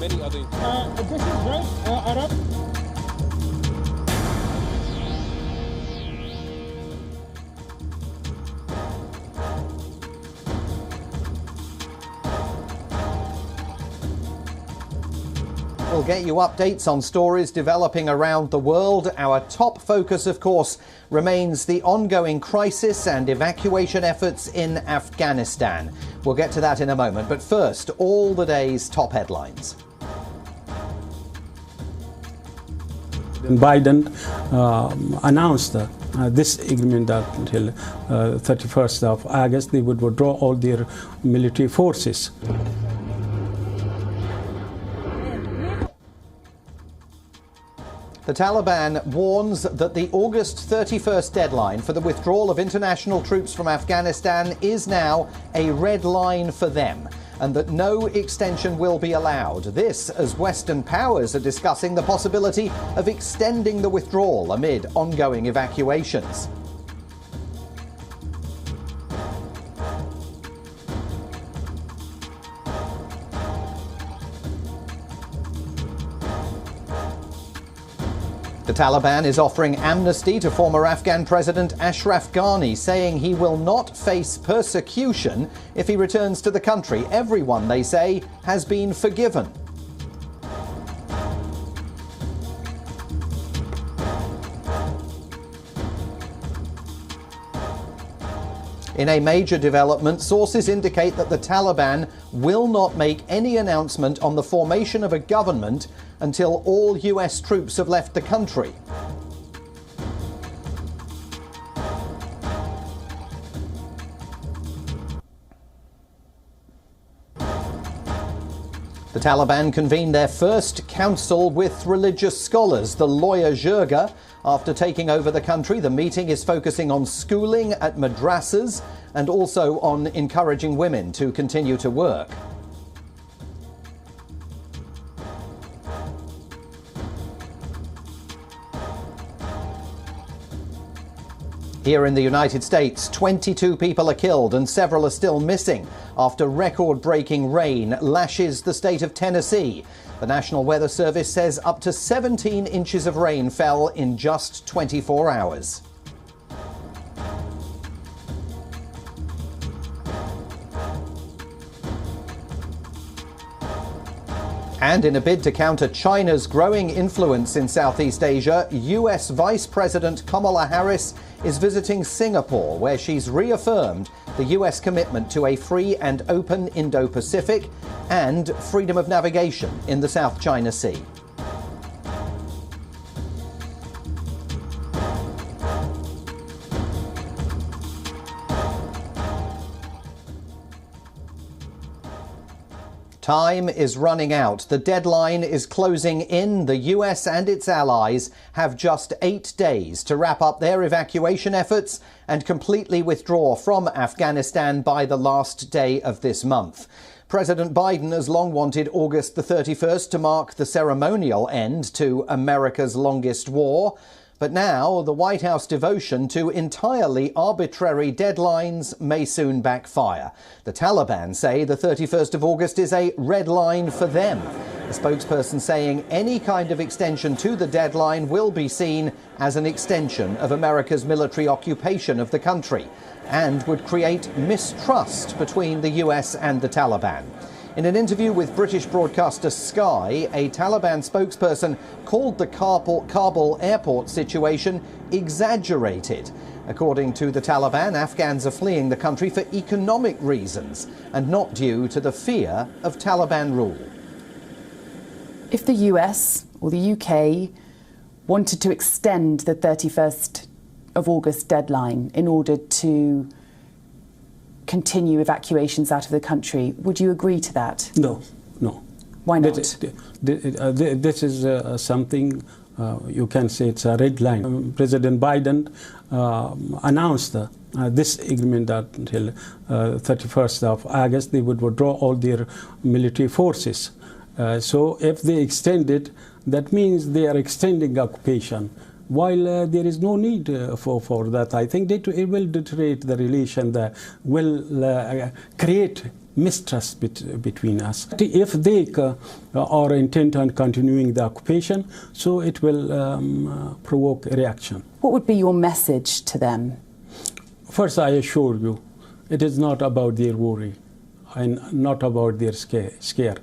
many other... This is right, Arab. We'll get you updates on stories developing around the world. Our top focus, of course, remains the ongoing crisis and evacuation efforts in Afghanistan. We'll get to that in a moment. But first, all the day's top headlines. Biden announced this agreement that until 31st of August they would withdraw all their military forces. The Taliban warns that the August 31st deadline for the withdrawal of international troops from Afghanistan is now a red line for them, and that no extension will be allowed. This as Western powers are discussing the possibility of extending the withdrawal amid ongoing evacuations. The Taliban is offering amnesty to former Afghan President Ashraf Ghani, saying he will not face persecution if he returns to the country. Everyone, they say, has been forgiven. In a major development, sources indicate that the Taliban will not make any announcement on the formation of a government until all US troops have left the country. The Taliban convened their first council with religious scholars, the lawyer Jirga. After taking over the country, the meeting is focusing on schooling at madrasas and also on encouraging women to continue to work. Here in the United States, 22 people are killed and several are still missing after record-breaking rain lashes the state of Tennessee. The National Weather Service says up to 17 inches of rain fell in just 24 hours. And in a bid to counter China's growing influence in Southeast Asia, US Vice President Kamala Harris is visiting Singapore, where she's reaffirmed the US commitment to a free and open Indo-Pacific and freedom of navigation in the South China Sea. Time is running out. The deadline is closing in. The US and its allies have just 8 days to wrap up their evacuation efforts and completely withdraw from Afghanistan by the last day of this month. President Biden has long wanted August the 31st to mark the ceremonial end to America's longest war. But now the White House devotion to entirely arbitrary deadlines may soon backfire. The Taliban say the 31st of August is a red line for them. A spokesperson saying any kind of extension to the deadline will be seen as an extension of America's military occupation of the country and would create mistrust between the US and the Taliban. In an interview with British broadcaster Sky, a Taliban spokesperson called the Kabul airport situation exaggerated. According to the Taliban, Afghans are fleeing the country for economic reasons and not due to the fear of Taliban rule. If the US or the UK wanted to extend the 31st of August deadline in order to continue evacuations out of the country, would you agree to that? No. Why not? This is something you can say it's a red line. President Biden announced this agreement that until 31st of August they would withdraw all their military forces. So if they extend it, that means they are extending occupation. While there is no need for that, I think it will deteriorate the relation, will create mistrust between us. If they are intent on continuing the occupation, so it will provoke a reaction. What would be your message to them? First, I assure you, it is not about their worry and not about their scare.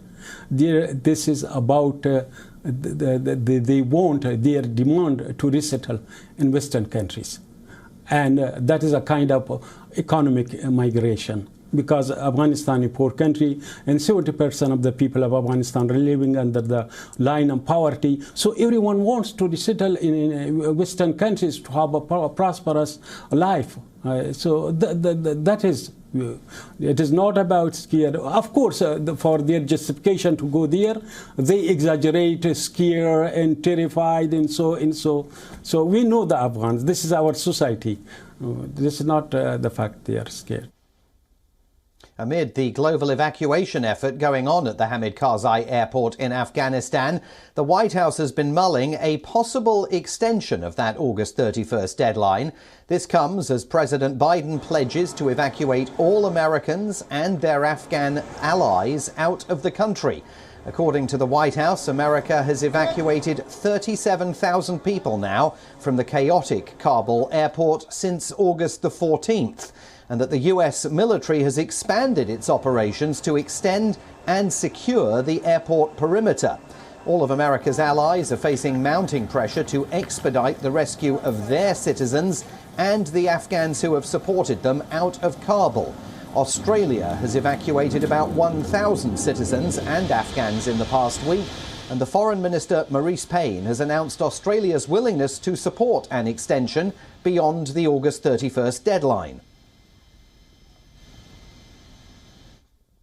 This is about they want their demand to resettle in Western countries. And that is a kind of economic migration, because Afghanistan is a poor country and 70% of the people of Afghanistan are living under the line of poverty. So everyone wants to resettle in Western countries to have a prosperous life. So that is, it is not about scare. Of course, for their justification to go there, they exaggerate, scare and terrified and so. So we know the Afghans. This is our society. This is not the fact they are scared. Amid the global evacuation effort going on at the Hamid Karzai airport in Afghanistan, the White House has been mulling a possible extension of that August 31st deadline. This comes as President Biden pledges to evacuate all Americans and their Afghan allies out of the country. According to the White House, America has evacuated 37,000 people now from the chaotic Kabul airport since August the 14th. And that the US military has expanded its operations to extend and secure the airport perimeter. All of America's allies are facing mounting pressure to expedite the rescue of their citizens and the Afghans who have supported them out of Kabul. Australia has evacuated about 1,000 citizens and Afghans in the past week, and the Foreign Minister Marise Payne has announced Australia's willingness to support an extension beyond the August 31st deadline.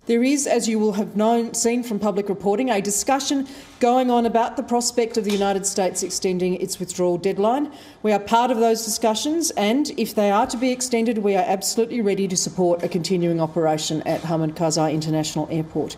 There is, as you will have seen from public reporting, a discussion going on about the prospect of the United States extending its withdrawal deadline. We are part of those discussions, and if they are to be extended, we are absolutely ready to support a continuing operation at Hamid Karzai International Airport.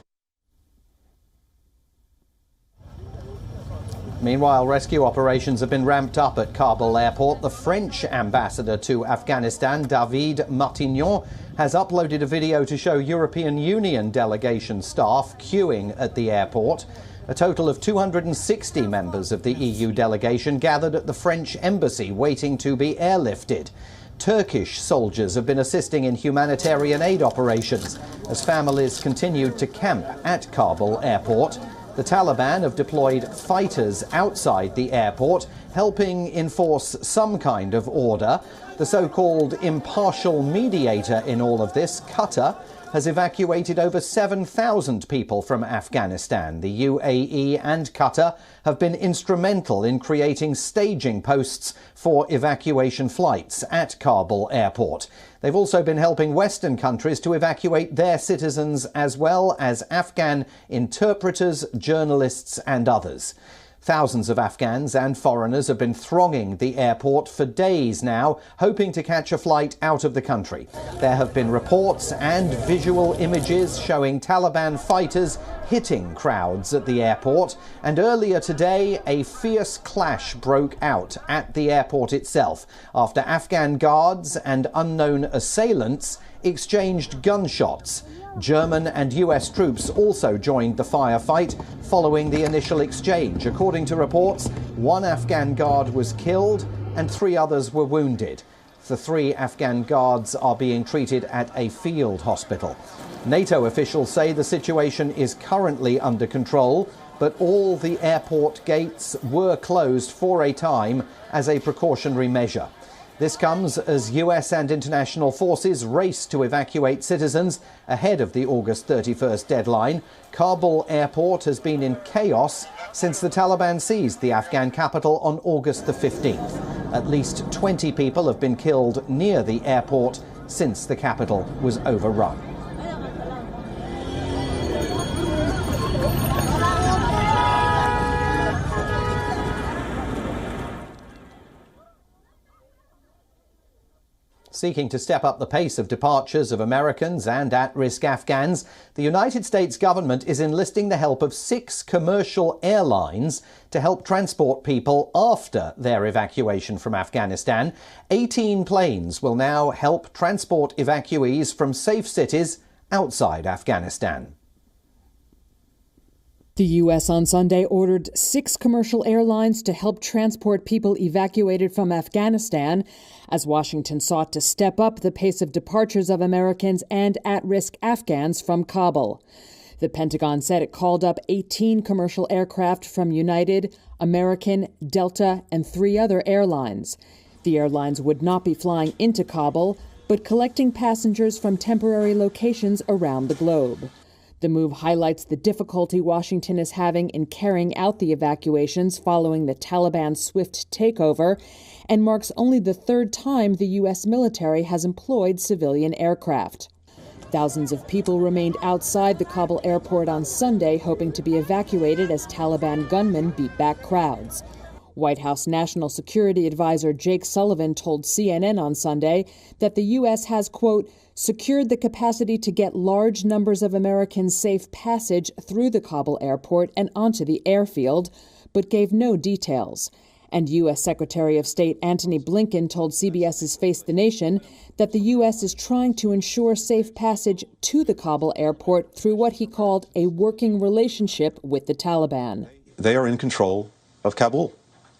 Meanwhile, rescue operations have been ramped up at Kabul airport. The French ambassador to Afghanistan, David Martignon, has uploaded a video to show European Union delegation staff queuing at the airport. A total of 260 members of the EU delegation gathered at the French embassy waiting to be airlifted. Turkish soldiers have been assisting in humanitarian aid operations as families continued to camp at Kabul airport. The Taliban have deployed fighters outside the airport, helping enforce some kind of order. The so-called impartial mediator in all of this, Qatar, has evacuated over 7,000 people from Afghanistan. The UAE and Qatar have been instrumental in creating staging posts for evacuation flights at Kabul airport. They've also been helping Western countries to evacuate their citizens, as well as Afghan interpreters, journalists and others. Thousands of Afghans and foreigners have been thronging the airport for days now, hoping to catch a flight out of the country. There have been reports and visual images showing Taliban fighters hitting crowds at the airport, and earlier today a fierce clash broke out at the airport itself after Afghan guards and unknown assailants exchanged gunshots. German and US troops also joined the firefight following the initial exchange. According to reports, one Afghan guard was killed and 3 others were wounded. The 3 Afghan guards are being treated at a field hospital. NATO officials say the situation is currently under control, but all the airport gates were closed for a time as a precautionary measure. This comes as US and international forces race to evacuate citizens ahead of the August 31st deadline. Kabul airport has been in chaos since the Taliban seized the Afghan capital on August the 15th. At least 20 people have been killed near the airport since the capital was overrun. Seeking to step up the pace of departures of Americans and at-risk Afghans, the United States government is enlisting the help of 6 commercial airlines to help transport people after their evacuation from Afghanistan. 18 planes will now help transport evacuees from safe cities outside Afghanistan. The U.S. on Sunday ordered 6 commercial airlines to help transport people evacuated from Afghanistan as Washington sought to step up the pace of departures of Americans and at-risk Afghans from Kabul. The Pentagon said it called up 18 commercial aircraft from United, American, Delta, and 3 other airlines. The airlines would not be flying into Kabul, but collecting passengers from temporary locations around the globe. The move highlights the difficulty Washington is having in carrying out the evacuations following the Taliban's swift takeover and marks only the 3rd time the U.S. military has employed civilian aircraft. Thousands of people remained outside the Kabul airport on Sunday, hoping to be evacuated as Taliban gunmen beat back crowds. White House National Security Advisor Jake Sullivan told CNN on Sunday that the U.S. has, quote, secured the capacity to get large numbers of Americans safe passage through the Kabul airport and onto the airfield, but gave no details. And U.S. Secretary of State Antony Blinken told CBS's Face the Nation that the U.S. is trying to ensure safe passage to the Kabul airport through what he called a working relationship with the Taliban. They are in control of Kabul.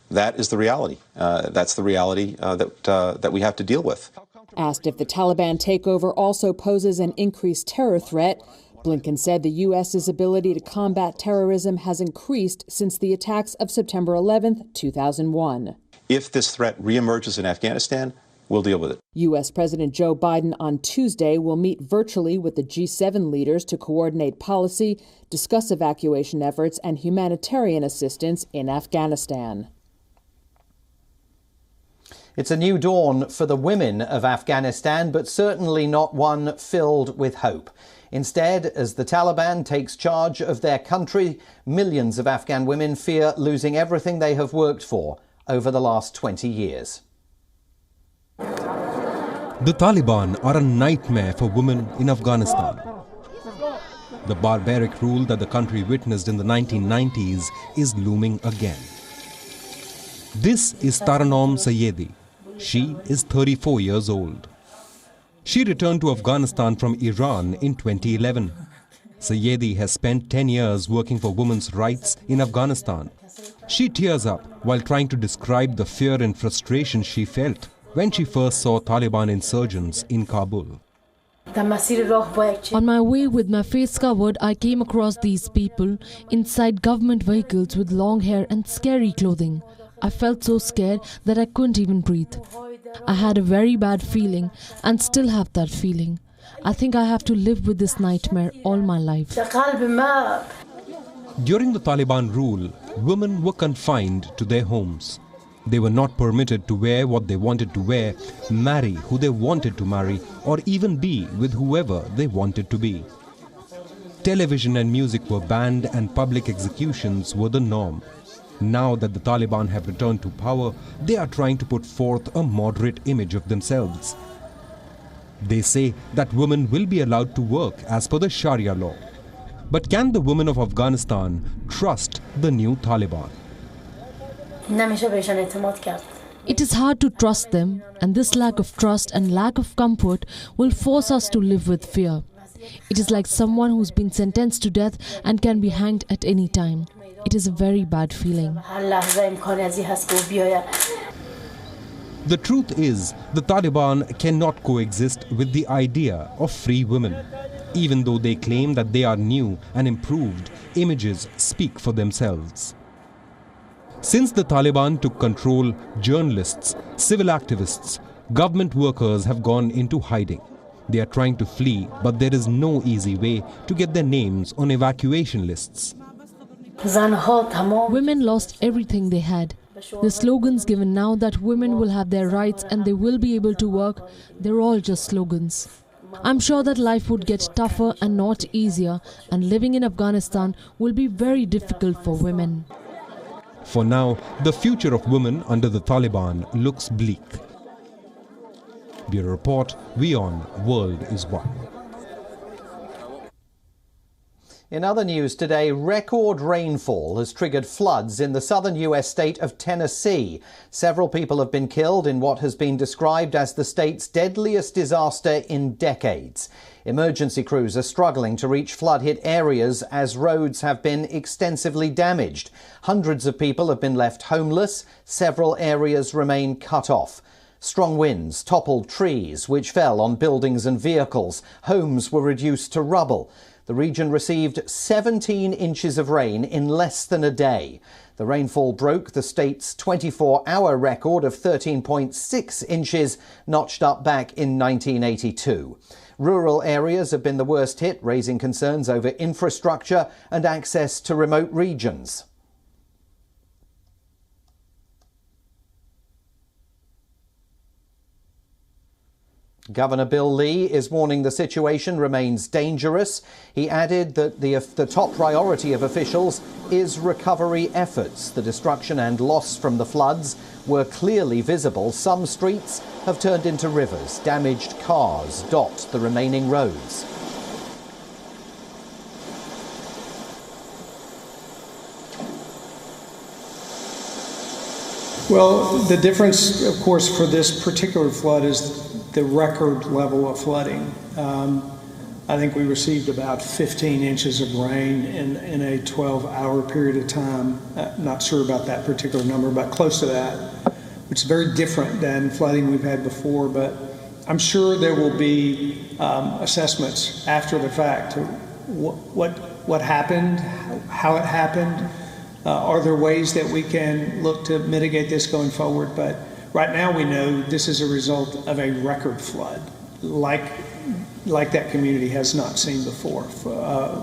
That is the reality. That's the reality that we have to deal with. Asked if the Taliban takeover also poses an increased terror threat, Blinken said the U.S.'s ability to combat terrorism has increased since the attacks of September 11, 2001. If this threat reemerges in Afghanistan, we'll deal with it. U.S. President Joe Biden on Tuesday will meet virtually with the G7 leaders to coordinate policy, discuss evacuation efforts, and humanitarian assistance in Afghanistan. It's a new dawn for the women of Afghanistan, but certainly not one filled with hope. Instead, as the Taliban takes charge of their country, millions of Afghan women fear losing everything they have worked for over the last 20 years. The Taliban are a nightmare for women in Afghanistan. The barbaric rule that the country witnessed in the 1990s is looming again. This is Tarannom Sayedi. She is 34 years old. She returned to Afghanistan from Iran in 2011. Sayedi has spent 10 years working for women's rights in Afghanistan. She tears up while trying to describe the fear and frustration she felt when she first saw Taliban insurgents in Kabul. On my way with my face covered, I came across these people inside government vehicles with long hair and scary clothing. I felt so scared that I couldn't even breathe. I had a very bad feeling and still have that feeling. I think I have to live with this nightmare all my life. During the Taliban rule, women were confined to their homes. They were not permitted to wear what they wanted to wear, marry who they wanted to marry, or even be with whoever they wanted to be. Television and music were banned and public executions were the norm. Now that the Taliban have returned to power, they are trying to put forth a moderate image of themselves. They say that women will be allowed to work as per the Sharia law. But can the women of Afghanistan trust the new Taliban? It is hard to trust them, and this lack of trust and lack of comfort will force us to live with fear. It is like someone who's been sentenced to death and can be hanged at any time. It is a very bad feeling. The truth is, the Taliban cannot coexist with the idea of free women. Even though they claim that they are new and improved, images speak for themselves. Since the Taliban took control, journalists, civil activists, government workers have gone into hiding. They are trying to flee, but there is no easy way to get their names on evacuation lists. Women lost everything they had. The slogans given now that women will have their rights and they will be able to work, they're all just slogans. I'm sure that life would get tougher and not easier, and living in Afghanistan will be very difficult for women. For now, the future of women under the Taliban looks bleak. Bureau Report, WION World is One. In other news today, record rainfall has triggered floods in the southern US state of Tennessee. Several people have been killed in what has been described as the state's deadliest disaster in decades. Emergency crews are struggling to reach flood-hit areas as roads have been extensively damaged. Hundreds of people have been left homeless. Several areas remain cut off. Strong winds toppled trees, which fell on buildings and vehicles. Homes were reduced to rubble. The region received 17 inches of rain in less than a day. The rainfall broke the state's 24-hour record of 13.6 inches, notched up back in 1982. Rural areas have been the worst hit, raising concerns over infrastructure and access to remote regions. Governor Bill Lee is warning the situation remains dangerous. He added that the top priority of officials is recovery efforts. The destruction and loss from the floods were clearly visible. Some streets have turned into rivers. Damaged cars dot the remaining roads. Well, the difference, of course, for this particular flood is the record level of flooding. I think we received about 15 inches of rain in a 12-hour period of time. Not sure about that particular number, but close to that, which is very different than flooding we've had before. But I'm sure there will be assessments after the fact. What happened, how it happened. Are there ways that we can look to mitigate this going forward? But right now we know this is a result of a record flood, like that community has not seen before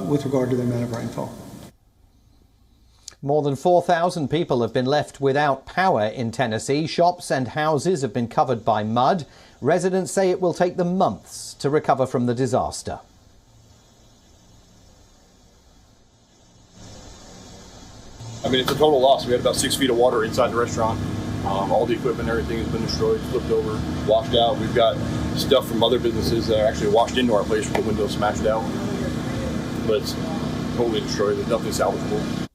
with regard to the amount of rainfall. More than 4,000 people have been left without power in Tennessee. Shops and houses have been covered by mud. Residents say it will take them months to recover from the disaster. I mean, it's a total loss. We had about 6 feet of water inside the restaurant. All the equipment, everything has been destroyed, flipped over, washed out. We've got stuff from other businesses that are actually washed into our place with the windows smashed out. But it's totally destroyed. There's nothing salvageable.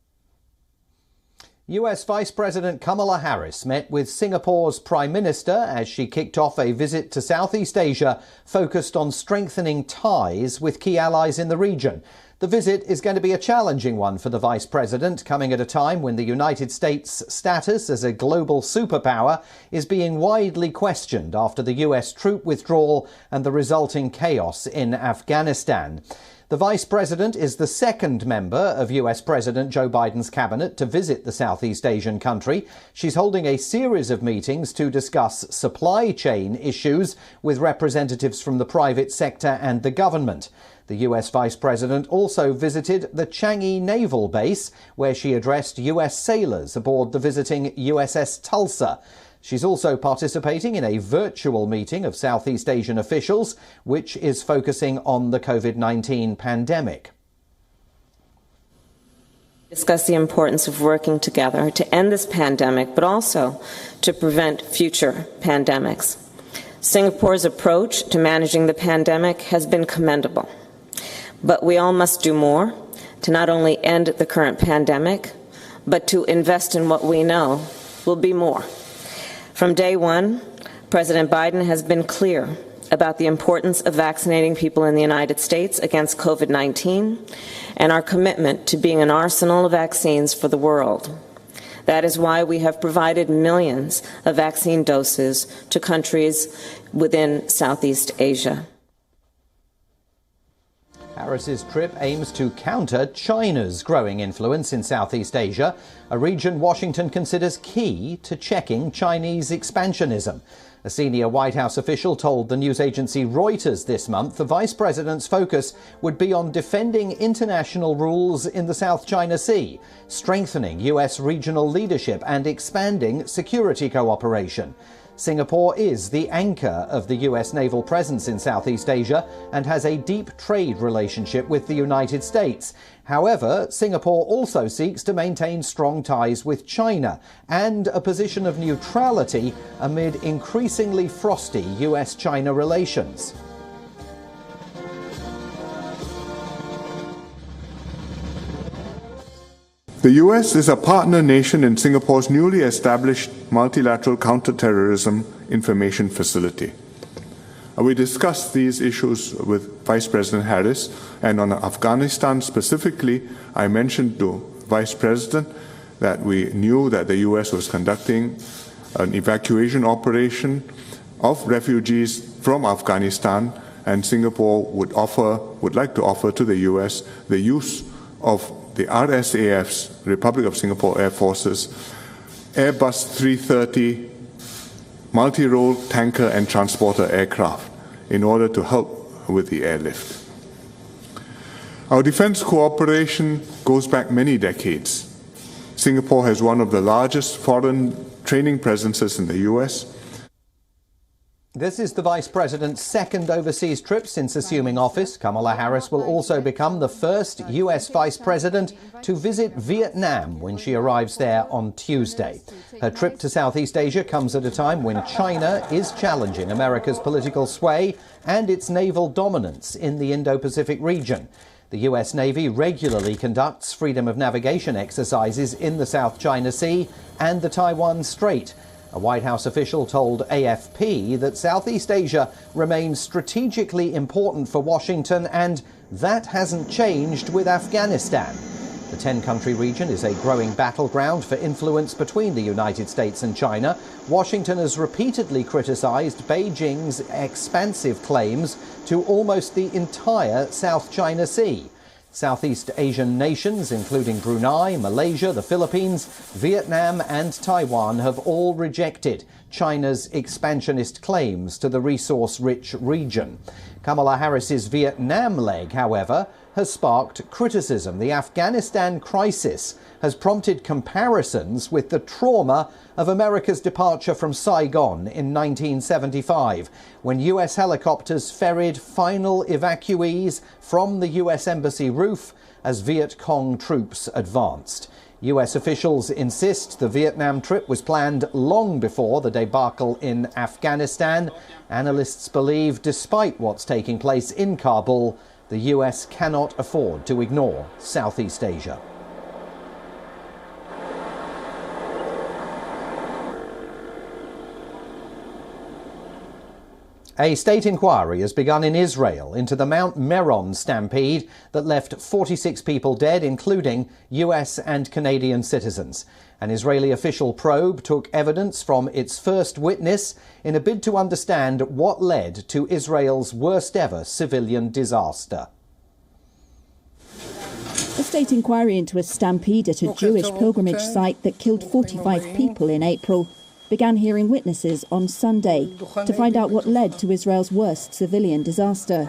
US Vice President Kamala Harris met with Singapore's Prime Minister as she kicked off a visit to Southeast Asia focused on strengthening ties with key allies in the region. The visit is going to be a challenging one for the Vice President, coming at a time when the United States' status as a global superpower is being widely questioned after the US troop withdrawal and the resulting chaos in Afghanistan. The Vice President is the second member of US President Joe Biden's cabinet to visit the Southeast Asian country. She's holding a series of meetings to discuss supply chain issues with representatives from the private sector and the government. The US Vice President also visited the Changi Naval Base, where she addressed US sailors aboard the visiting USS Tulsa. She's also participating in a virtual meeting of Southeast Asian officials, which is focusing on the COVID-19 pandemic. Discuss the importance of working together to end this pandemic, but also to prevent future pandemics. Singapore's approach to managing the pandemic has been commendable. But we all must do more to not only end the current pandemic, but to invest in what we know will be more. From day one, President Biden has been clear about the importance of vaccinating people in the United States against COVID-19 and our commitment to being an arsenal of vaccines for the world. That is why we have provided millions of vaccine doses to countries within Southeast Asia. Harris's trip aims to counter China's growing influence in Southeast Asia, a region Washington considers key to checking Chinese expansionism. A senior White House official told the news agency Reuters this month the vice president's focus would be on defending international rules in the South China Sea, strengthening US regional leadership and expanding security cooperation. Singapore is the anchor of the US naval presence in Southeast Asia and has a deep trade relationship with the United States. However, Singapore also seeks to maintain strong ties with China and a position of neutrality amid increasingly frosty US-China relations. The US is a partner nation in Singapore's newly established multilateral counterterrorism information facility. We discussed these issues with Vice President Harris, and on Afghanistan specifically, I mentioned to Vice President that we knew that the US was conducting an evacuation operation of refugees from Afghanistan, and Singapore would like to offer to the US the use of the RSAF's, Republic of Singapore Air Forces, Airbus 330 multi-role tanker and transporter aircraft in order to help with the airlift. Our defense cooperation goes back many decades. Singapore has one of the largest foreign training presences in the US. This is the Vice President's second overseas trip since assuming office. Kamala Harris will also become the first US Vice President to visit Vietnam when she arrives there on Tuesday. Her trip to Southeast Asia comes at a time when China is challenging America's political sway and its naval dominance in the Indo-Pacific region. The US Navy regularly conducts freedom of navigation exercises in the South China Sea and the Taiwan Strait. A White House official told AFP that Southeast Asia remains strategically important for Washington, and that hasn't changed with Afghanistan. The 10-country region is a growing battleground for influence between the United States and China. Washington has repeatedly criticized Beijing's expansive claims to almost the entire South China Sea. Southeast Asian nations, including Brunei, Malaysia, the Philippines, Vietnam and Taiwan, have all rejected China's expansionist claims to the resource-rich region. Kamala Harris's Vietnam leg, however, has sparked criticism. The Afghanistan crisis has prompted comparisons with the trauma of America's departure from Saigon in 1975, when US helicopters ferried final evacuees from the US Embassy roof as Viet Cong troops advanced. US officials insist the Vietnam trip was planned long before the debacle in Afghanistan. Analysts believe, despite what's taking place in Kabul, the US cannot afford to ignore Southeast Asia. A state inquiry has begun in Israel into the Mount Meron stampede that left 46 people dead, including US and Canadian citizens. An Israeli official probe took evidence from its first witness in a bid to understand what led to Israel's worst ever civilian disaster. A state inquiry into a stampede at a Jewish pilgrimage site that killed 45 people in April began hearing witnesses on Sunday to find out what led to Israel's worst civilian disaster.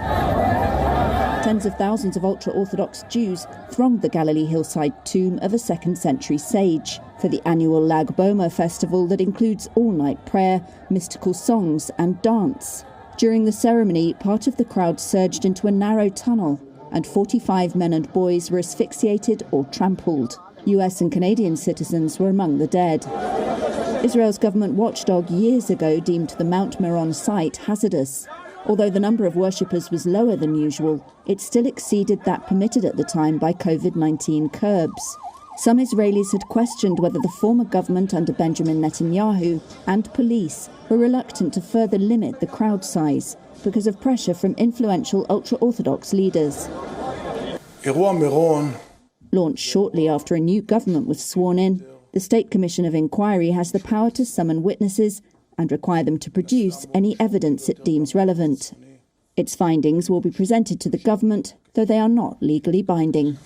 Tens of thousands of ultra-Orthodox Jews thronged the Galilee hillside tomb of a second-century sage for the annual Lag Bomer festival that includes all-night prayer, mystical songs and dance. During the ceremony, part of the crowd surged into a narrow tunnel, and 45 men and boys were asphyxiated or trampled. US and Canadian citizens were among the dead. Israel's government watchdog years ago deemed the Mount Meron site hazardous. Although the number of worshippers was lower than usual, it still exceeded that permitted at the time by COVID-19 curbs. Some Israelis had questioned whether the former government under Benjamin Netanyahu and police were reluctant to further limit the crowd size because of pressure from influential ultra-Orthodox leaders. Launched shortly after a new government was sworn in, the State Commission of Inquiry has the power to summon witnesses and require them to produce any evidence it deems relevant. Its findings will be presented to the government, though they are not legally binding.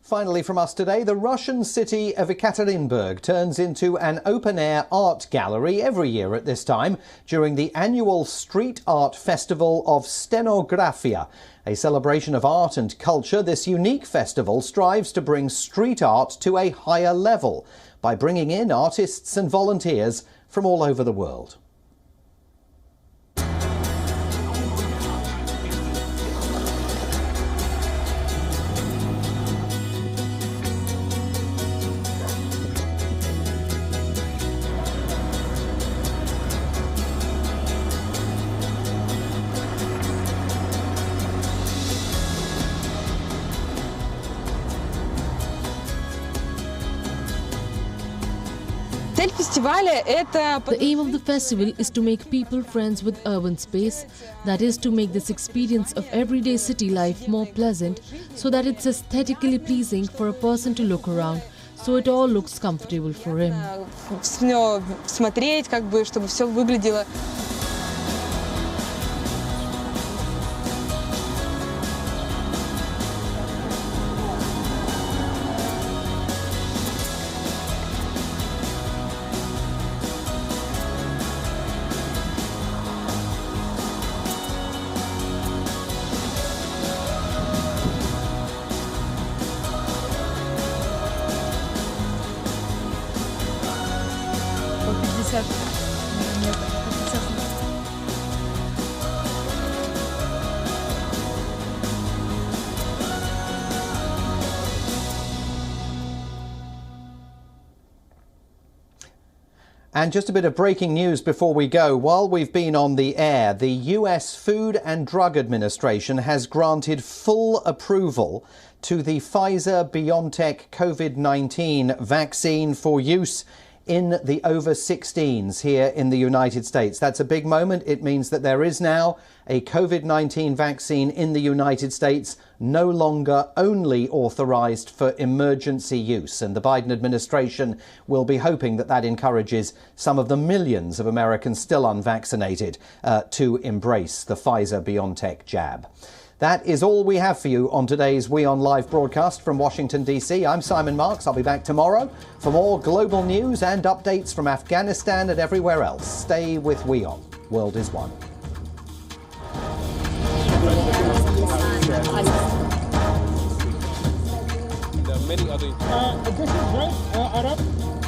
Finally from us today, the Russian city of Ekaterinburg turns into an open-air art gallery every year at this time during the annual Street Art Festival of Stenografia. A celebration of art and culture, this unique festival strives to bring street art to a higher level by bringing in artists and volunteers from all over the world. The aim of the festival is to make people friends with urban space, that is to make this experience of everyday city life more pleasant so that it's aesthetically pleasing for a person to look around, so it all looks comfortable for him. And just a bit of breaking news before we go. While we've been on the air, the US Food and Drug Administration has granted full approval to the Pfizer-BioNTech COVID-19 vaccine for use in the over 16s here in the United States. That's a big moment. It means that there is now a COVID-19 vaccine in the United States, no longer only authorized for emergency use. And the Biden administration will be hoping that that encourages some of the millions of Americans still unvaccinated to embrace the Pfizer-BioNTech jab. That is all we have for you on today's WION Live broadcast from Washington, D.C. I'm Simon Marks. I'll be back tomorrow for more global news and updates from Afghanistan and everywhere else. Stay with WION. World is one. There are many other... This is right, Arab.